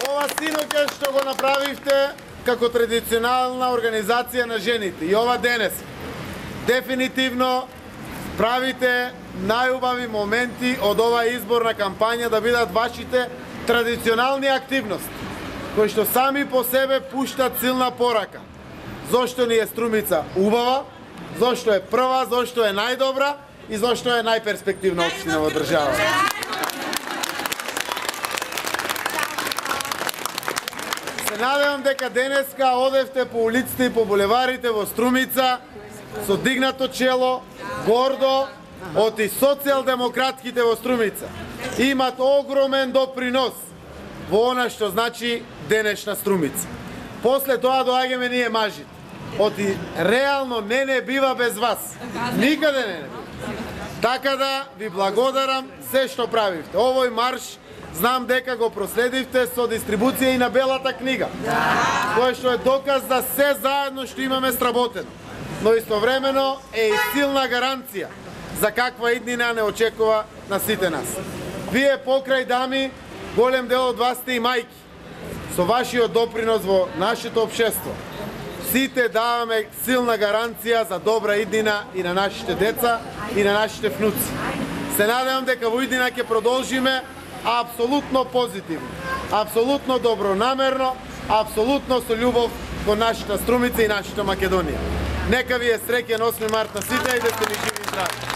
Ова синоќа што го направивте како традиционална организација на жените и ова денес, дефинитивно правите најубави моменти од ова изборна кампања да бидат вашите традиционални активности, кои што сами по себе пуштат силна порака. Зошто ни е Струмица убава, зошто е прва, зошто е најдобра и зошто е најперспективна општина во државата. Се надевам дека денеска одевте по улиците и по булеварите во Струмица со дигнато чело, гордо, од и социјалдемократките во Струмица имат огромен допринос во она што значи денешна Струмица. После тоа доаѓаме ние мажите. Оти реално не бива без вас. Никаде не бива. Така да ви благодарам се што правивте. Овој марш знам дека го проследивте со дистрибуција и на Белата книга. Кој што е доказ да се заедно што имаме сработено. Но истовремено е и силна гаранција за каква иднина не очекува на сите нас. Вие покрај дами, голем дел од вас сте и мајки. Со вашиот допринос во нашето општество. Сите даваме силна гаранција за добра иднина и на нашите деца и на нашите внуци. Се надевам дека во иднина ќе продолжиме апсолутно позитивно, апсолутно добронамерно, апсолутно со љубов кон нашата Струмица и нашата Македонија. Нека ви е среќен 8 март на сите и да сте ни живи и здрави.